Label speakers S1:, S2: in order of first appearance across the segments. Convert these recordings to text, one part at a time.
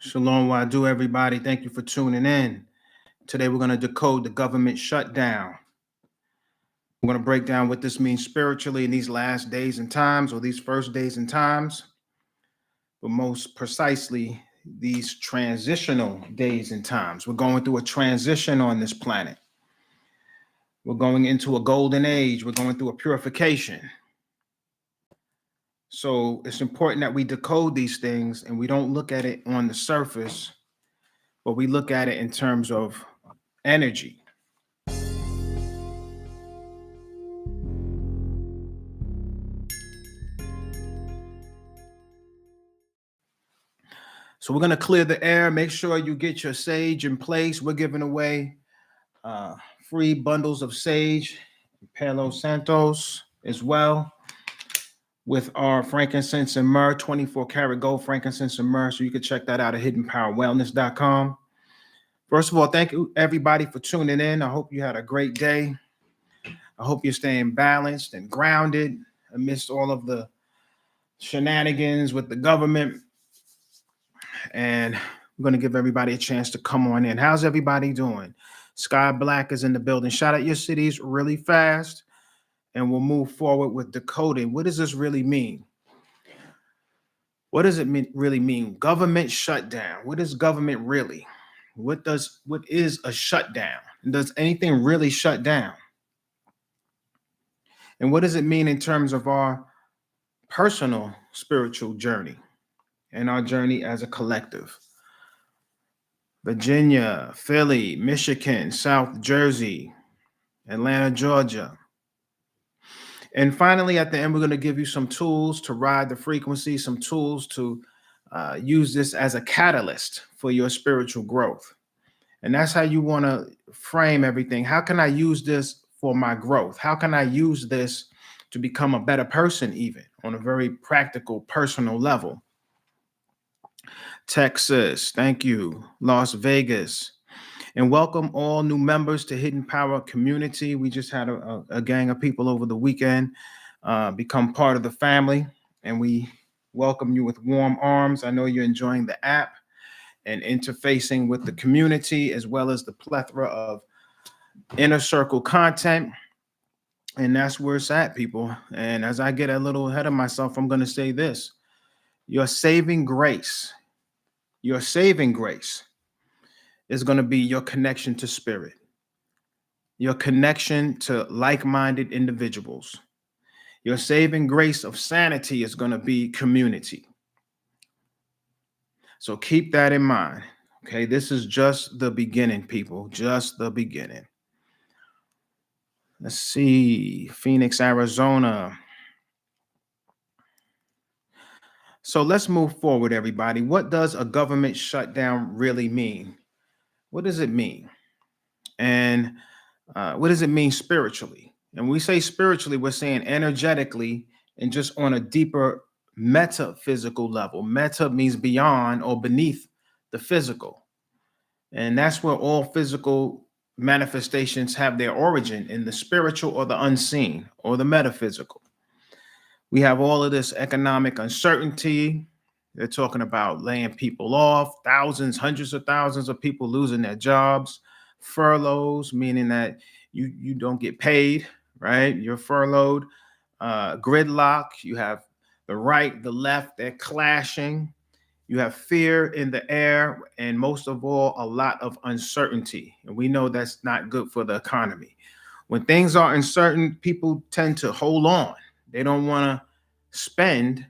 S1: Shalom, Wadu, everybody. Thank you for tuning in. Today, we're going to decode the government shutdown. We're going to break down what this means spiritually in these last days and times, or these first days and times, but most precisely, these transitional days and times. We're going through a transition on this planet. We're going into a golden age. We're going through a purification. So it's important that we decode these things and we don't look at it on the surface, but we look at it in terms of energy. So we're going to clear the air. Make sure you get your sage in place. We're giving away free bundles of sage, Palo Santos as well, with our frankincense and myrrh, 24 karat gold frankincense and myrrh. So you can check that out at hiddenpowerwellness.com. First of all, thank you everybody for tuning in. I hope you had a great day. I hope you're staying balanced and grounded amidst all of the shenanigans with the government. And I'm going to give everybody a chance to come on in. How's everybody doing? Sky Black is in the building. Shout out your cities really fast, and we'll move forward with decoding. What does this really mean? What does it really mean? Government shutdown. What is government really? What is a shutdown? Does anything really shut down? And what does it mean in terms of our personal spiritual journey and our journey as a collective? Virginia, Philly, Michigan, South Jersey, Atlanta, Georgia. And finally, at the end, we're going to give you some tools to ride the frequency, some tools to use this as a catalyst for your spiritual growth. And that's how you want to frame everything. How can I use this for my growth? How can I use this to become a better person, even on a very practical, personal level? Texas, thank you. Las Vegas. And welcome all new members to Hidden Power Community. We just had a gang of people over the weekend become part of the family, and we welcome you with warm arms. I know you're enjoying the app and interfacing with the community, as well as the plethora of inner circle content. And that's where it's at, people. And as I get a little ahead of myself, I'm going to say this. Your saving grace is going to be your connection to spirit, your connection to like-minded individuals. Your saving grace of sanity is going to be community. So keep that in mind. Okay, this is just the beginning, people, just the beginning. Let's see, Phoenix, Arizona. So let's move forward, everybody. What does a government shutdown really mean? What does it mean? And what does it mean spiritually? And when we say spiritually, we're saying energetically and just on a deeper metaphysical level. Meta means beyond or beneath the physical. And that's where all physical manifestations have their origin, in the spiritual or the unseen or the metaphysical. We have all of this economic uncertainty. They're talking about laying people off, thousands, hundreds of thousands of people losing their jobs, furloughs, meaning that you don't get paid, right? You're furloughed, gridlock. You have the right, the left, they're clashing. You have fear in the air, and most of all, a lot of uncertainty. And we know that's not good for the economy. When things are uncertain, people tend to hold on. They don't want to spend,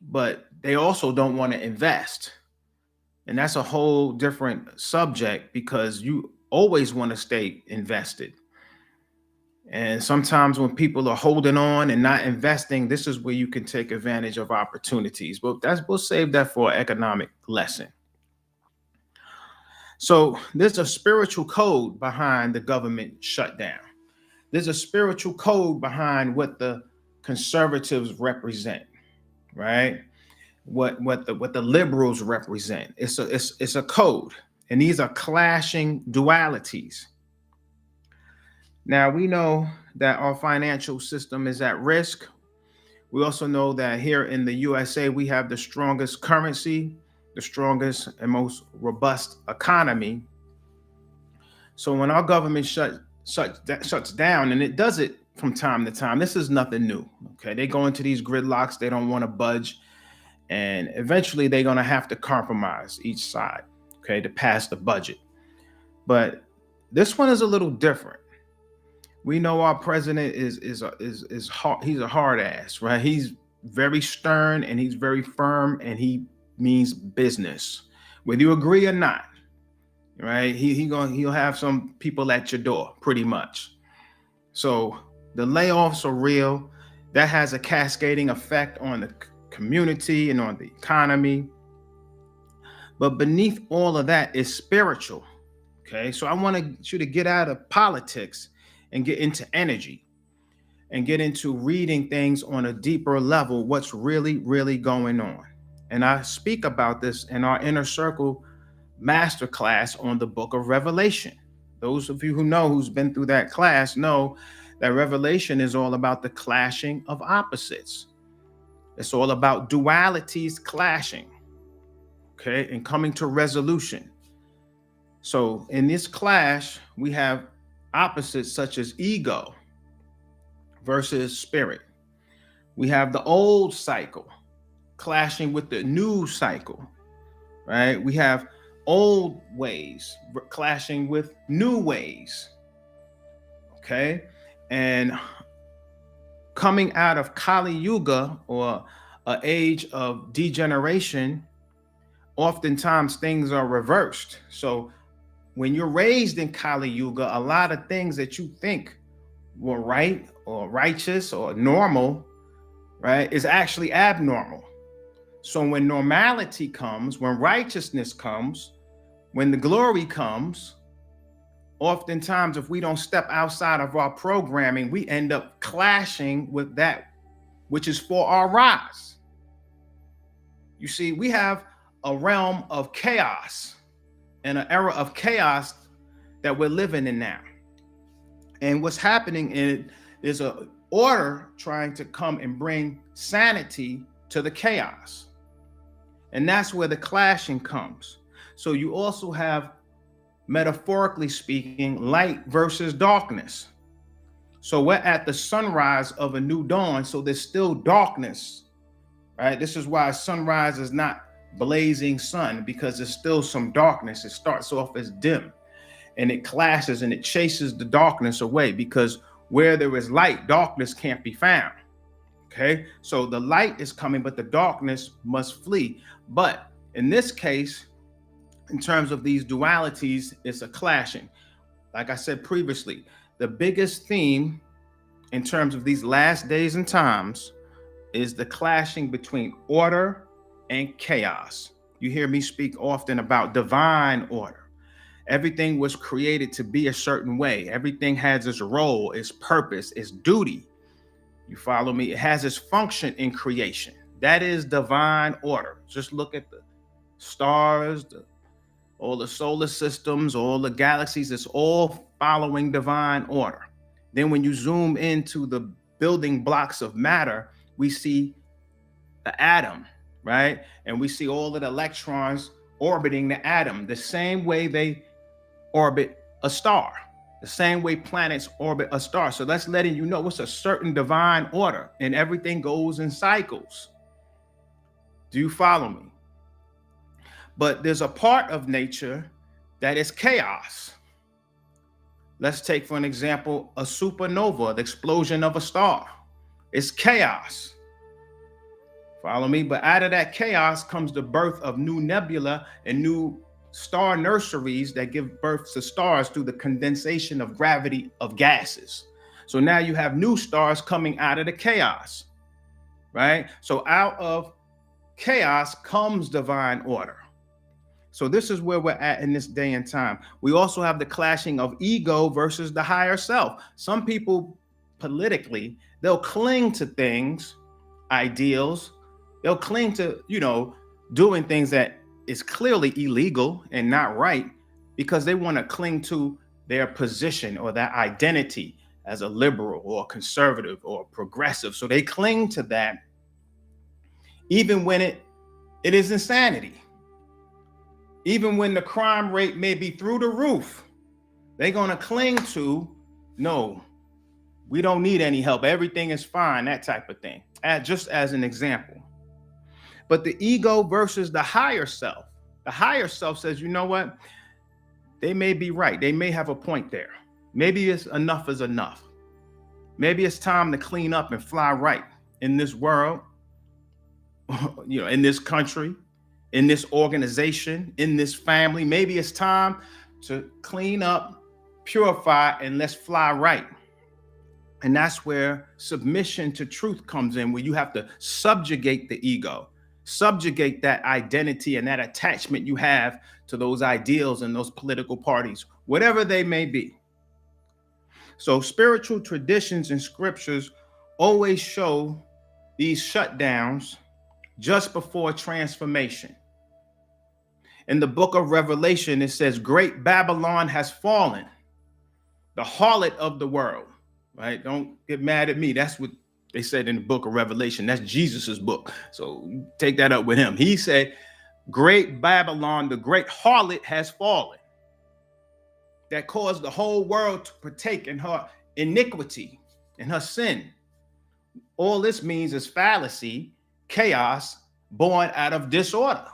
S1: but they also don't want to invest. And that's a whole different subject, because you always want to stay invested. And sometimes when people are holding on and not investing, this is where you can take advantage of opportunities. But we'll save that for an economic lesson. So there's a spiritual code behind the government shutdown. There's a spiritual code behind what the conservatives represent, right? What the liberals represent. It's a code, and these are clashing dualities. Now, we know that our financial system is at risk. We also know that here in the USA, we have the strongest currency, the strongest and most robust economy. So when our government shuts down, and it does it from time to time, this is nothing new. Okay, they go into these gridlocks, they don't want to budge, and eventually they're going to have to compromise each side, okay, to pass the budget. But this one is a little different. We know our president is hard, he's a hard ass, right? He's very stern and he's very firm and he means business, whether you agree or not, right? He'll have some people at your door, pretty much. So the layoffs are real. That has a cascading effect on the community and on the economy. But beneath all of that is spiritual. Okay, so I want you to get out of politics and get into energy and get into reading things on a deeper level, what's really, really going on. And I speak about this in our Inner Circle masterclass on the book of Revelation. Those of you who know, who's been through that class, know that Revelation is all about the clashing of opposites. It's all about dualities clashing, okay, and coming to resolution. So in this clash, we have opposites such as ego versus spirit. We have the old cycle clashing with the new cycle, right? We have old ways clashing with new ways, okay? And coming out of Kali Yuga, or an age of degeneration, oftentimes things are reversed. So when you're raised in Kali Yuga, a lot of things that you think were right or righteous or normal, right, is actually abnormal. So when normality comes, when righteousness comes, when the glory comes, oftentimes if we don't step outside of our programming, we end up clashing with that which is for our rise. You see, we have a realm of chaos and an era of chaos that we're living in now. And what's happening is a order trying to come and bring sanity to the chaos. And that's where the clashing comes. So you also have, metaphorically speaking, light versus darkness. So we're at the sunrise of a new dawn. So there's still darkness, right? This is why sunrise is not blazing sun, because there's still some darkness. It starts off as dim and it clashes and it chases the darkness away, because where there is light, darkness can't be found. Okay, so the light is coming, but the darkness must flee. But in this case, in terms of these dualities, it's a clashing. Like I said previously, the biggest theme in terms of these last days and times is the clashing between order and chaos. You hear me speak often about divine order. Everything was created to be a certain way. Everything has its role, its purpose, its duty. You follow me? It has its function in creation. That is divine order. Just look at the stars, all the solar systems, all the galaxies. It's all following divine order. Then when you zoom into the building blocks of matter, we see the atom, right? And we see all of the electrons orbiting the atom, the same way they orbit a star, the same way planets orbit a star. So that's letting you know it's a certain divine order, and everything goes in cycles. Do you follow me? But there's a part of nature that is chaos. Let's take, for an example, a supernova, the explosion of a star. It's chaos. Follow me? But out of that chaos comes the birth of new nebula and new star nurseries that give birth to stars through the condensation of gravity of gases. So now you have new stars coming out of the chaos, right? So out of chaos comes divine order. So this is where we're at in this day and time. We also have the clashing of ego versus the higher self. Some people politically, they'll cling to things, ideals. They'll cling to, doing things that is clearly illegal and not right, because they want to cling to their position or their identity as a liberal or conservative or progressive. So they cling to that even when it is insanity. Even when the crime rate may be through the roof, they're going to cling to, no, we don't need any help. Everything is fine, that type of thing. Just as an example. But the ego versus the higher self. The higher self says, you know what? They may be right. They may have a point there. Maybe it's enough is enough. Maybe it's time to clean up and fly right in this world, in this country, in this organization, in this family. Maybe it's time to clean up, purify, and let's fly right. And that's where submission to truth comes in, where you have to subjugate the ego, subjugate that identity and that attachment you have to those ideals and those political parties, whatever they may be. So spiritual traditions and scriptures always show these shutdowns just before transformation. In the book of Revelation, it says, Great Babylon has fallen, the harlot of the world. Right? Don't get mad at me. That's what they said in the book of Revelation. That's Jesus's book. So take that up with him. He said, Great Babylon, the great harlot has fallen. That caused the whole world to partake in her iniquity and her sin. All this means is fallacy, chaos, born out of disorder.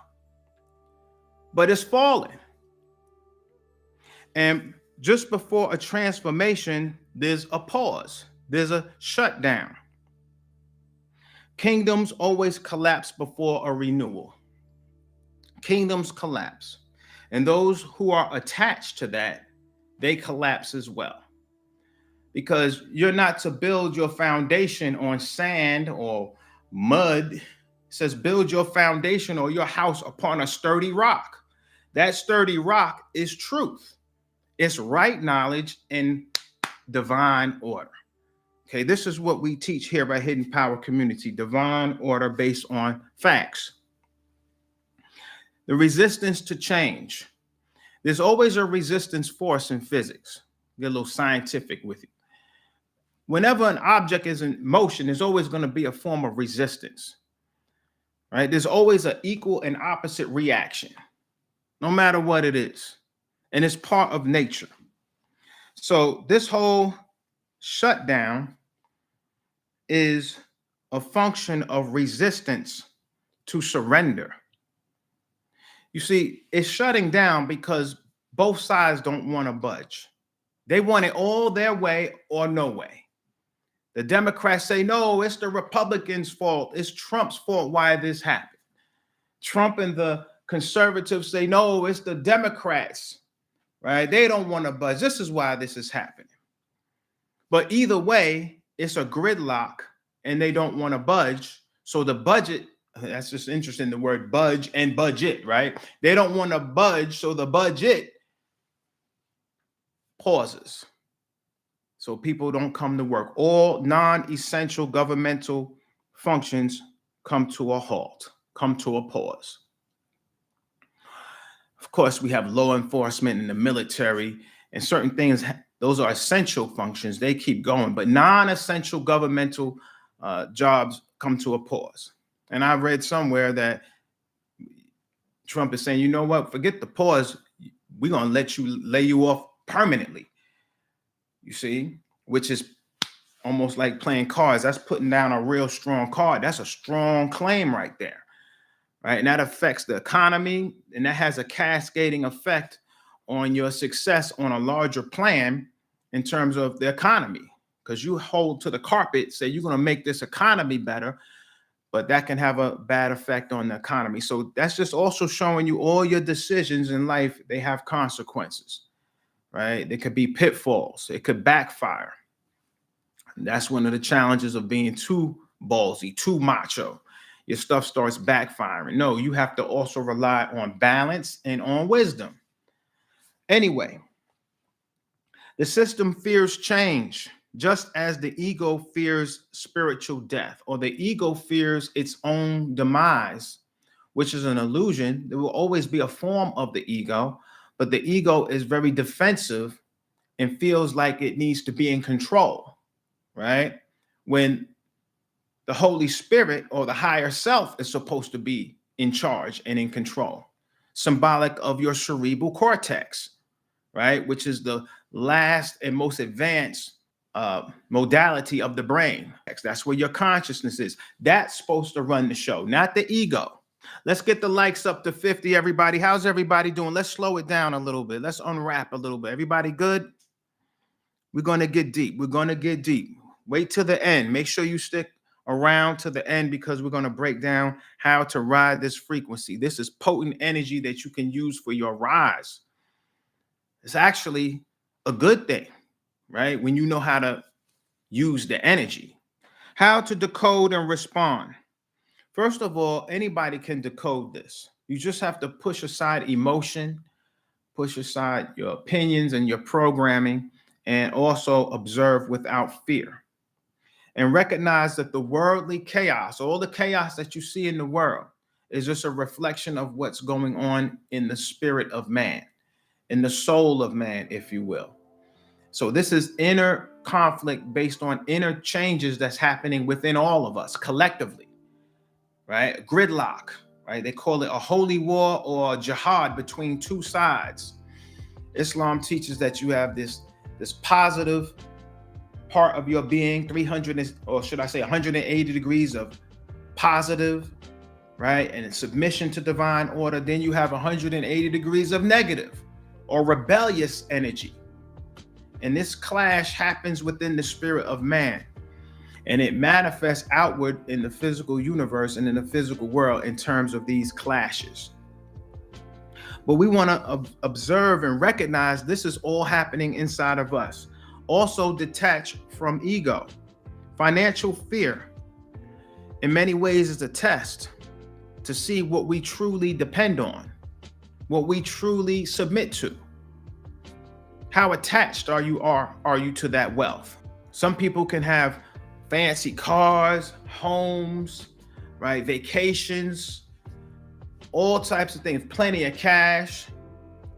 S1: But it's fallen. And just before a transformation, there's a pause. There's a shutdown. Kingdoms always collapse before a renewal. Kingdoms collapse. And those who are attached to that, they collapse as well. Because you're not to build your foundation on sand or mud. It says build your foundation or your house upon a sturdy rock. That sturdy rock is truth. It's right knowledge and divine order. Okay, this is what we teach here at Hidden Power Community, divine order based on facts. The resistance to change. There's always a resistance force in physics. Get a little scientific with it. Whenever an object is in motion, there's always going to be a form of resistance. Right? There's always an equal and opposite reaction, no matter what it is. And it's part of nature. So this whole shutdown is a function of resistance to surrender. You see, it's shutting down because both sides don't want to budge. They want it all their way or no way. The Democrats say, no, it's the Republicans' fault. It's Trump's fault why this happened. Trump and the conservatives say, no, it's the Democrats. Right? They don't want to budge. This is why this is happening. But either way, it's a gridlock and they don't want to budge. So the budget, that's just interesting, the word budge and budget, right? They don't want to budge. So the budget pauses. So people don't come to work. All non-essential governmental functions come to a halt, come to a pause. Of course, we have law enforcement and the military and certain things. Those are essential functions. They keep going, but non-essential governmental jobs come to a pause. And I read somewhere that Trump is saying, you know what, forget the pause. We're going to lay you off permanently. You see, which is almost like playing cards. That's putting down a real strong card. That's a strong claim right there. Right? And that affects the economy, and that has a cascading effect on your success on a larger plan in terms of the economy. Because you hold to the carpet, say you're going to make this economy better, but that can have a bad effect on the economy. So that's just also showing you all your decisions in life, they have consequences, right? They could be pitfalls. It could backfire. And that's one of the challenges of being too ballsy, too macho. Your stuff starts backfiring. No, you have to also rely on balance and on wisdom. Anyway, the system fears change, just as the ego fears spiritual death, or the ego fears its own demise, which is an illusion. There will always be a form of the ego, but the ego is very defensive and feels like it needs to be in control, right? When the Holy Spirit or the higher self is supposed to be in charge and in control. symbolic of your cerebral cortex, right? Which is the last and most advanced modality of the brain. That's where your consciousness is. That's supposed to run the show, not the ego. Let's get the likes up to 50, everybody. How's everybody doing? Let's slow it down a little bit. Let's unwrap a little bit. Everybody good? We're going to get deep. We're going to get deep. Wait till the end. Make sure you stick around to the end because we're going to break down how to ride this frequency. This is potent energy that you can use for your rise. It's actually a good thing, right? When you know how to use the energy. How to decode and respond. First of all, anybody can decode this. You just have to push aside emotion, push aside your opinions and your programming, and also observe without fear. And recognize that the worldly chaos, all the chaos that you see in the world, is just a reflection of what's going on in the spirit of man, in the soul of man, if you will. So this is inner conflict based on inner changes that's happening within all of us collectively, right? Gridlock, right? They call it a holy war or jihad between two sides. Islam teaches that you have this positive part of your being, 300, or should I say 180 degrees of positive, right? And submission to divine order. Then you have 180 degrees of negative or rebellious energy. And this clash happens within the spirit of man. And it manifests outward in the physical universe and in the physical world in terms of these clashes. But we want to observe and recognize this is all happening inside of us. Also detach from ego. Financial fear, in many ways, is a test to see what we truly depend on, what we truly submit to. How attached are you to that wealth? Some people can have fancy cars, homes, right? Vacations, all types of things, plenty of cash.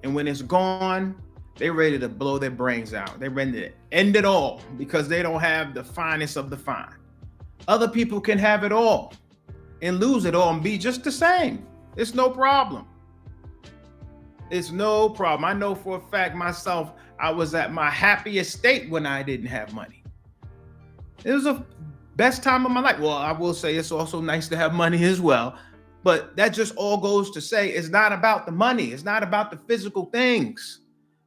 S1: And when it's gone, they're ready to blow their brains out. They're ready to end it all because they don't have the finest of the fine. Other people can have it all and lose it all and be just the same. It's no problem. It's no problem. I know for a fact myself, I was at my happiest state when I didn't have money. It was the best time of my life. Well, I will say it's also nice to have money as well. But that just all goes to say it's not about the money. It's not about the physical things.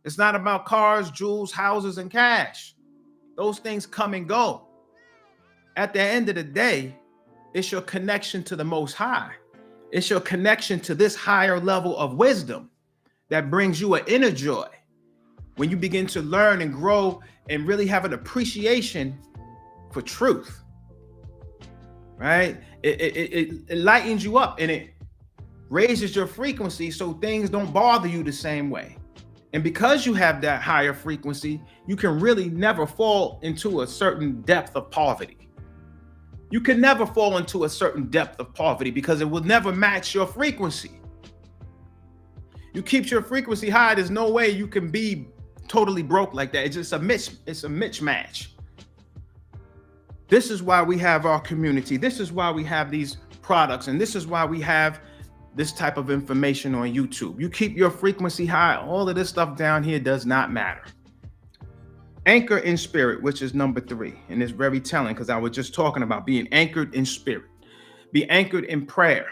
S1: It's not about cars, jewels, houses, and cash. Those things come and go. At the end of the day, it's your connection to the Most High. It's your connection to this higher level of wisdom that brings you an inner joy. When you begin to learn and grow and really have an appreciation for truth, right? It lightens you up and it raises your frequency so things don't bother you the same way. And because you have that higher frequency, you can really never fall into a certain depth of poverty. You can never fall into a certain depth of poverty because it will never match your frequency. You keep your frequency high, there's no way you can be totally broke like that. It's just a mismatch. This is why we have our community. This is why we have these products. And this is why we have this type of information on YouTube. You keep your frequency high, all of this stuff down here does not matter. Anchor in spirit, which is number 3. And it's very telling because I was just talking about being anchored in spirit. Be anchored in prayer,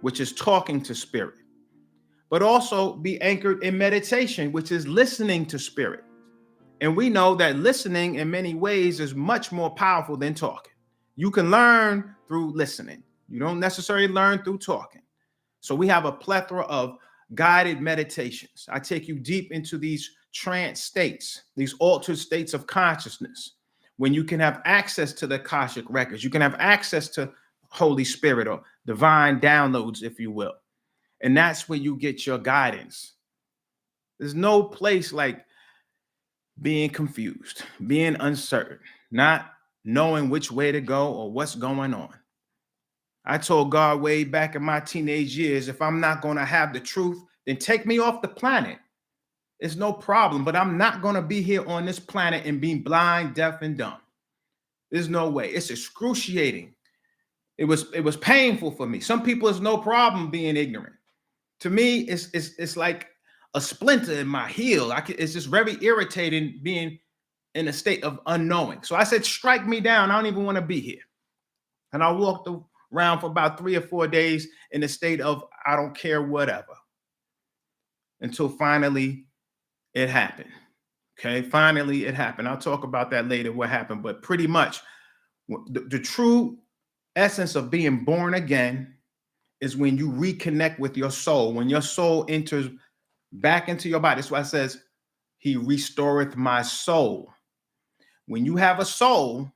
S1: which is talking to spirit. But also be anchored in meditation, which is listening to spirit. And we know that listening in many ways is much more powerful than talking. You can learn through listening. You don't necessarily learn through talking. So we have a plethora of guided meditations. I take you deep into these trance states, these altered states of consciousness, when you can have access to the Akashic records. You can have access to Holy Spirit or divine downloads, if you will. And that's where you get your guidance. There's no place like being confused, being uncertain, not knowing which way to go or what's going on. I told God way back in my teenage years, if I'm not going to have the truth, then take me off the planet. It's no problem, but I'm not going to be here on this planet and be blind, deaf, and dumb. There's no way. It's excruciating. It was painful for me. Some people, it's no problem being ignorant. To me, it's like a splinter in my heel. It's just very irritating being in a state of unknowing. So I said, strike me down. I don't even want to be here. And I walked around for about 3 or 4 days in a state of I don't care, whatever, until finally it happened. Okay, finally it happened. I'll talk about that later, what happened. But pretty much the true essence of being born again is when you reconnect with your soul, when your soul enters back into your body. That's why it says, He restoreth my soul. When you have a soul,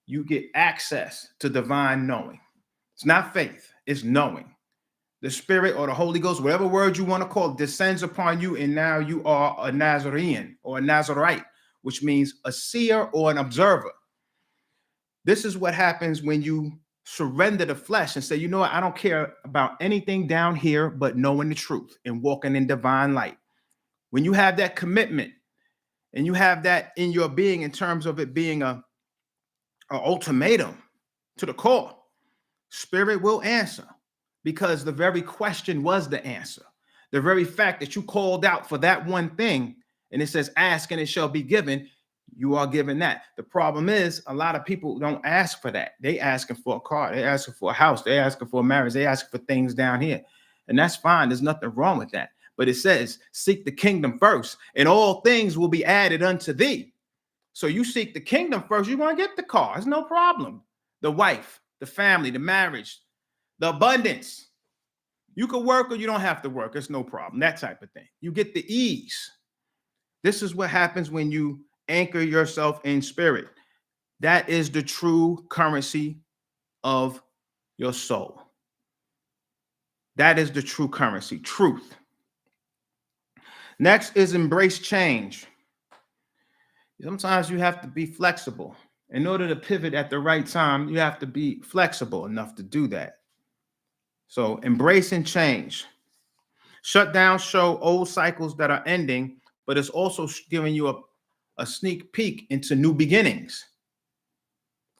S1: you get access to divine knowing. It's not faith, it's knowing. The Spirit or the Holy Ghost, whatever word you want to call it, descends upon you, and now you are a Nazarene or a Nazarite, which means a seer or an observer. This is what happens when you surrender the flesh and say, you know what, I don't care about anything down here but knowing the truth and walking in divine light. When you have that commitment and you have that in your being in terms of it being a ultimatum to the core, Spirit will answer, because the very question was the answer. The very fact that you called out for that one thing, and it says, ask and it shall be given, you are given that. The problem is a lot of people don't ask for that. They asking for a car. They asking for a house. They asking for a marriage. They asking for things down here. And that's fine. There's nothing wrong with that. But it says, seek the kingdom first, and all things will be added unto thee. So you seek the kingdom first, you're going to get the car. It's no problem. The wife, the family, the marriage, the abundance. You can work or you don't have to work. It's no problem. That type of thing. You get the ease. This is what happens when you anchor yourself in spirit. That is the true currency of your soul. That is the true currency, truth. Next is embrace change. Sometimes you have to be flexible. In order to pivot at the right time, you have to be flexible enough to do that. So embracing change. Shutdown show old cycles that are ending, but it's also giving you a sneak peek into new beginnings.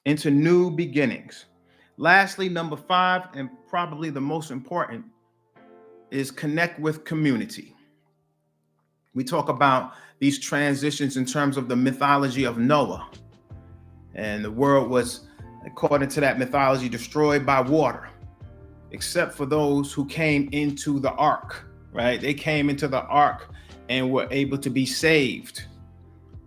S1: Into new beginnings. Lastly, number 5, and probably the most important, is connect with community. We talk about these transitions in terms of the mythology of Noah. And the world was, according to that mythology, destroyed by water, except for those who came into the ark, right? They came into the ark and were able to be saved.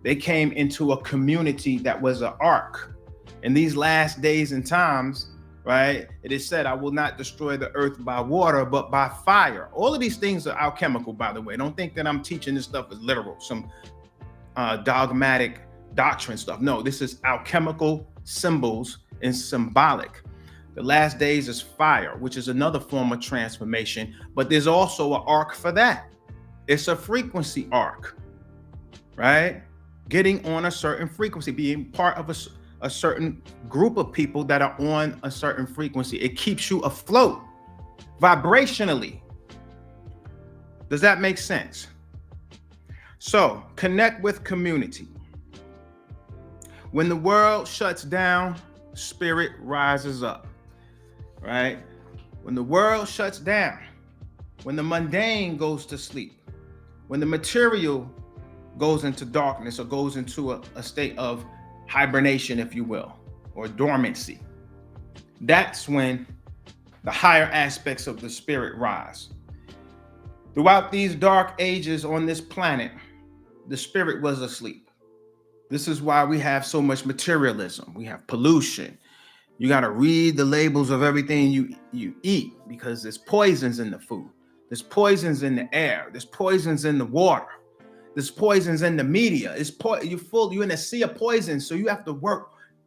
S1: They came into a community that was an ark. In these last days and times, right, it is said, I will not destroy the earth by water, but by fire. All of these things are alchemical, by the way. Don't think that I'm teaching this stuff as literal, some dogmatic doctrine stuff. No, this is alchemical symbols and symbolic. The last days is fire, which is another form of transformation, but there's also an arc for that. It's a frequency arc, right? Getting on a certain frequency, being part of a certain group of people that are on a certain frequency. It keeps you afloat vibrationally. Does that make sense? So connect with community. When the world shuts down, spirit rises up, right? When the world shuts down, when the mundane goes to sleep, when the material goes into darkness or goes into a state of hibernation, if you will, or dormancy, that's when the higher aspects of the spirit rise. Throughout these dark ages on this planet, the spirit was asleep. This is why we have so much materialism. We have pollution. You got to read the labels of everything you eat, because there's poisons in the food. There's poisons in the air. There's poisons in the water. There's poisons in the media. You're in a sea of poison, so you have to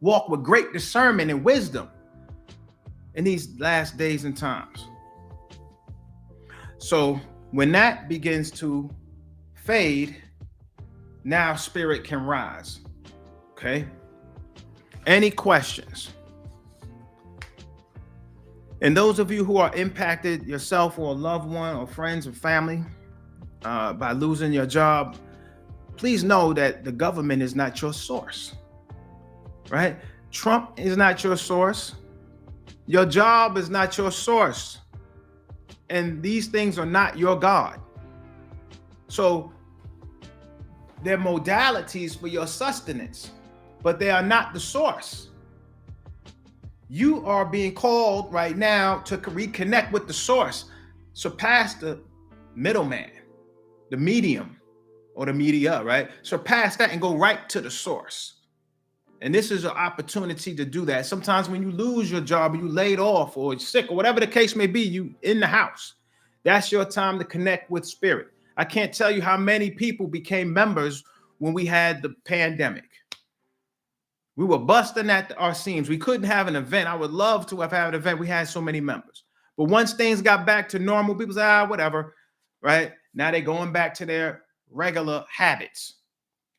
S1: walk with great discernment and wisdom in these last days and times. So when that begins to fade, now spirit can rise. Okay? Any questions? And those of you who are impacted yourself or a loved one or friends or family by losing your job, please know that the government is not your source, right? Trump is not your source. Your job is not your source. And these things are not your God. So they're modalities for your sustenance, but they are not the source. You are being called right now to reconnect with the source, surpass the middleman, the medium, or the media, right? Surpass that and go right to the source. And this is an opportunity to do that. Sometimes when you lose your job, or you laid off or sick or whatever the case may be, you in the house. That's your time to connect with spirit. I can't tell you how many people became members when we had the pandemic. We were busting at our seams. We couldn't have an event. I would love to have had an event. We had so many members. But once things got back to normal, people say, whatever, right? Now they're going back to their regular habits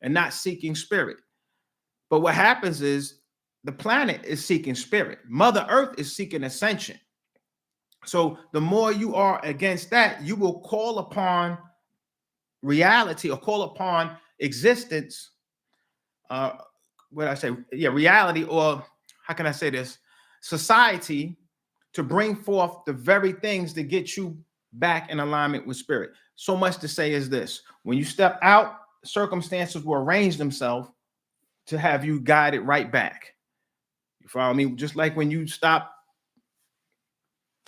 S1: and not seeking spirit. But what happens is the planet is seeking spirit. Mother Earth is seeking ascension. So the more you are against that, you will call upon reality or call upon existence. Reality, or how can I say this? Society, to bring forth the very things that get you back in alignment with spirit. So much to say is this: when you step out, circumstances will arrange themselves to have you guided right back. You follow me? Just like when you stop,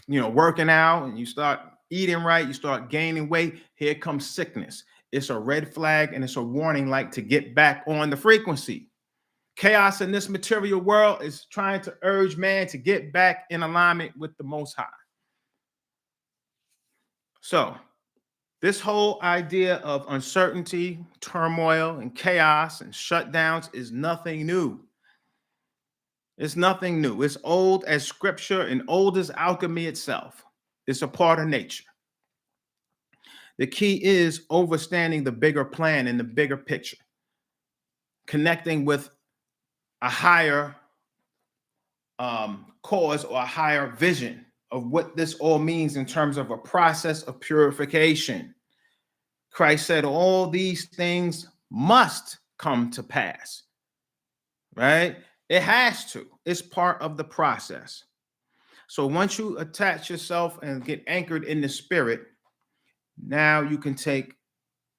S1: working out and you start eating right, you start gaining weight, here comes sickness. It's a red flag and it's a warning light to get back on the frequency. Chaos in this material world is trying to urge man to get back in alignment with the Most High. So this whole idea of uncertainty, turmoil, and chaos and shutdowns is nothing new. It's nothing new. It's old as scripture and old as alchemy itself. It's a part of nature. The key is understanding the bigger plan and the bigger picture, connecting with a higher cause or a higher vision of what this all means in terms of a process of purification. Christ said all these things must come to pass, right? It has to. It's part of the process. So once you attach yourself and get anchored in the spirit, now you can take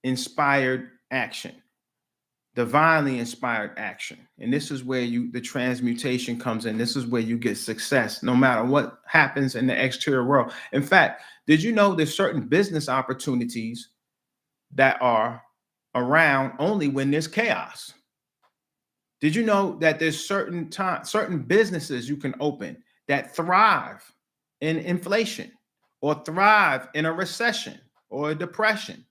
S1: inspired action, divinely inspired action. And this is where the transmutation comes in. This is where you get success, no matter what happens in the exterior world. In fact, did you know there's certain business opportunities that are around only when there's chaos? Did you know that there's certain businesses you can open that thrive in inflation or thrive in a recession or a depression?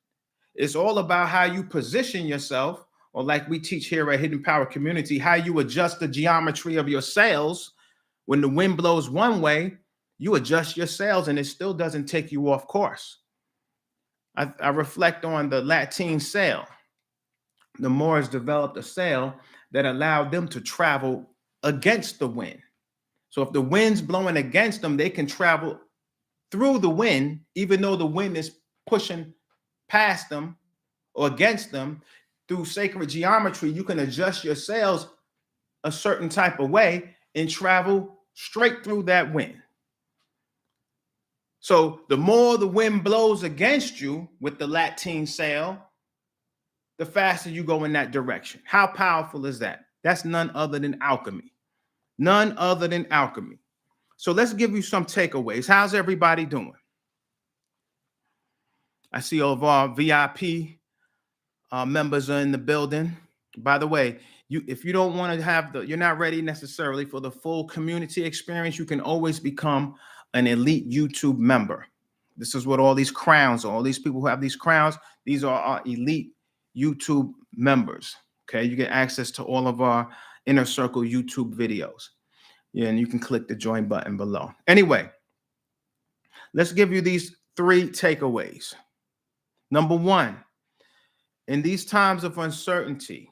S1: It's all about how you position yourself, or like we teach here at Hidden Power Community, how you adjust the geometry of your sails. When the wind blows one way, you adjust your sails and it still doesn't take you off course. I reflect on the Latin sail. The Moors developed a sail that allowed them to travel against the wind. So if the wind's blowing against them, they can travel through the wind, even though the wind is pushing past them or against them. Through sacred geometry, you can adjust your sails a certain type of way and travel straight through that wind. So the more the wind blows against you with the Latin sail, the faster you go in that direction. How powerful is that? That's none other than alchemy. None other than alchemy. So let's give you some takeaways. How's everybody doing? I see all of our VIP members are in the building. By the way, if you don't want to have you're not ready necessarily for the full community experience, you can always become an elite YouTube member. This is what all these crowns are. All these people who have these crowns, these are our elite YouTube members. Okay, you get access to all of our Inner Circle YouTube videos. Yeah, and you can click the join button below. Anyway, let's give you these 3 takeaways. Number 1, in these times of uncertainty,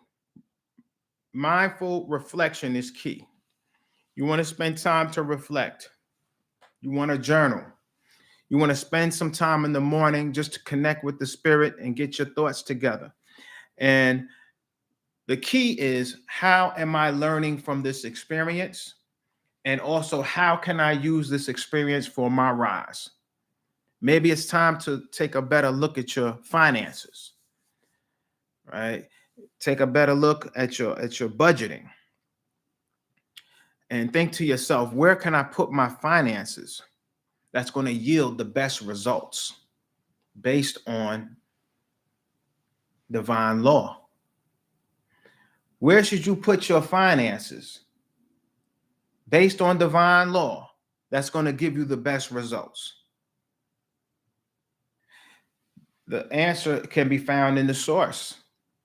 S1: mindful reflection is key. You want to spend time to reflect. You want to journal. You want to spend some time in the morning just to connect with the spirit and get your thoughts together. And the key is, how am I learning from this experience? And also, how can I use this experience for my rise? Maybe it's time to take a better look at your finances, right? Take a better look at your budgeting and think to yourself, where can I put my finances that's going to yield the best results based on divine law? Where should you put your finances based on divine law that's going to give you the best results? The answer can be found in the source.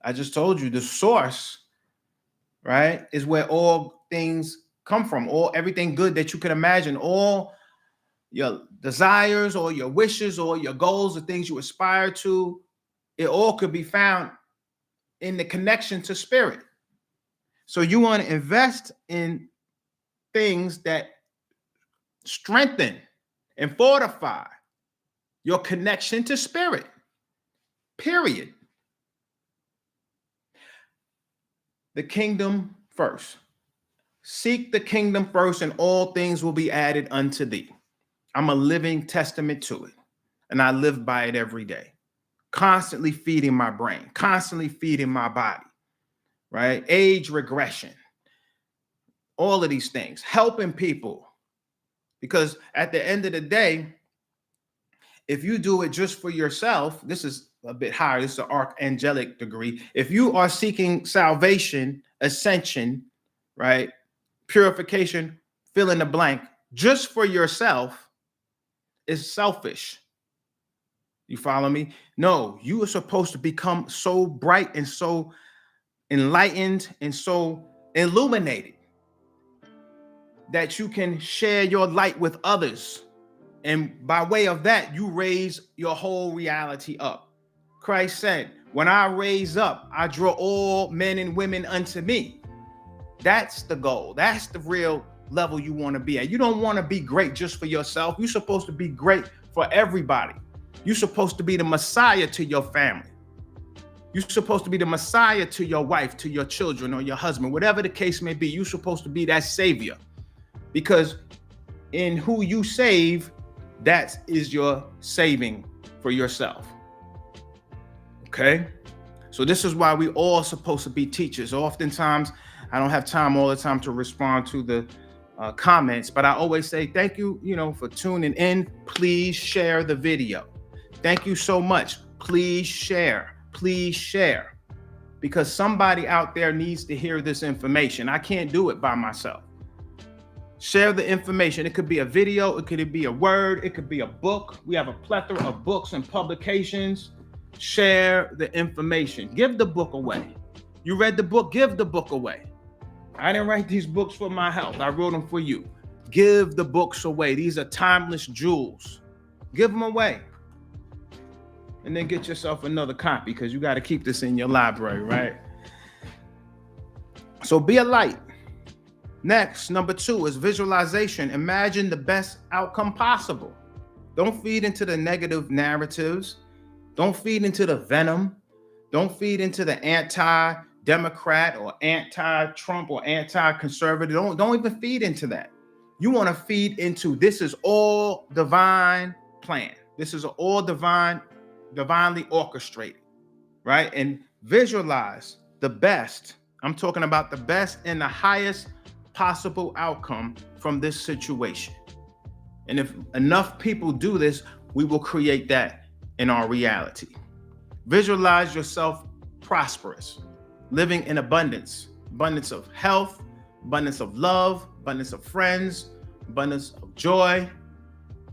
S1: I just told you the source, right, is where all things come from. Everything good that you can imagine, all your desires or your wishes or your goals, the things you aspire to, it all could be found in the connection to spirit. So you want to invest in things that strengthen and fortify your connection to spirit, period. The kingdom first. Seek the kingdom first, and all things will be added unto thee. I'm a living testament to it, and I live by it every day. Constantly feeding my brain, constantly feeding my body, right? Age regression, all of these things, helping people. Because at the end of the day, if you do it just for yourself, this is a bit higher, this is an archangelic degree. If you are seeking salvation, ascension, right, purification, fill in the blank, just for yourself, is selfish. You follow me? No, you are supposed to become so bright and so enlightened and so illuminated that you can share your light with others. And by way of that, you raise your whole reality up. Christ said, when I raise up, I draw all men and women unto me. That's the goal. That's the real level you want to be at. You don't want to be great just for yourself. You're supposed to be great for everybody. You're supposed to be the Messiah to your family. You're supposed to be the Messiah to your wife, to your children, or your husband, whatever the case may be. You're supposed to be that savior, because in who you save, that is your saving for yourself. Okay? So this is why we all supposed to be teachers. Oftentimes, I don't have time all the time to respond to the comments, but I always say thank you, for tuning in. Please share the video. Thank you so much. Please share. Please share. Because somebody out there needs to hear this information. I can't do it by myself. Share the information. It could be a video. It could be a word. It could be a book. We have a plethora of books and publications. Share the information. Give the book away. You read the book? Give the book away. I didn't write these books for my health. I wrote them for you. Give the books away. These are timeless jewels. Give them away. And then get yourself another copy, because you got to keep this in your library, right? So be a light. Next, number 2 is visualization. Imagine the best outcome possible. Don't feed into the negative narratives. Don't feed into the venom. Don't feed into the anti-Democrat or anti-Trump or anti-conservative. Don't even feed into that. You want to feed into, this is all divine plan. This is all divinely orchestrated, right? And visualize the best. I'm talking about the best and the highest possible outcome from this situation. And if enough people do this, we will create that in our reality. Visualize yourself prosperous, living in abundance of health, abundance of love, abundance of friends, abundance of joy,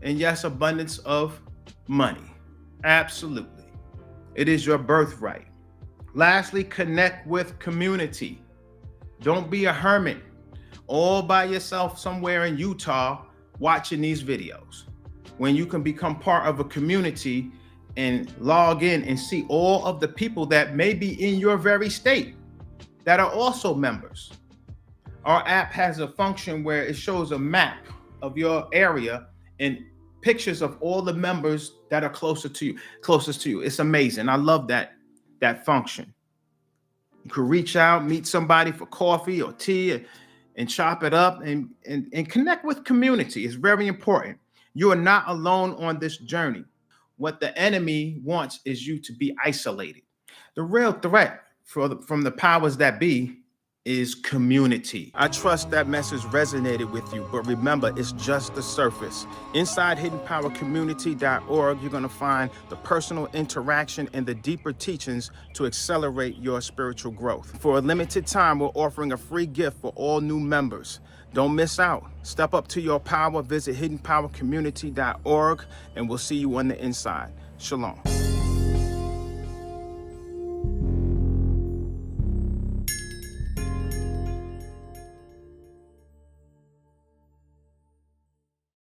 S1: and yes, abundance of money. Absolutely. It is your birthright. Lastly, connect with community. Don't be a hermit all by yourself somewhere in Utah watching these videos, when you can become part of a community and log in and see all of the people that may be in your very state that are also members. Our app has a function where it shows a map of your area and pictures of all the members that are closest to you. It's amazing. I love that function. You could reach out, meet somebody for coffee or tea, and chop it up and connect with community. It's very important. You are not alone on this journey. What the enemy wants is you to be isolated. The real threat from the powers that be is community. I trust that message resonated with you, but remember, it's just the surface. Inside hiddenpowercommunity.org, you're going to find the personal interaction and the deeper teachings to accelerate your spiritual growth. For a limited time, we're offering a free gift for all new members. Don't miss out. Step up to your power. Visit hiddenpowercommunity.org, and we'll see you on the inside. Shalom.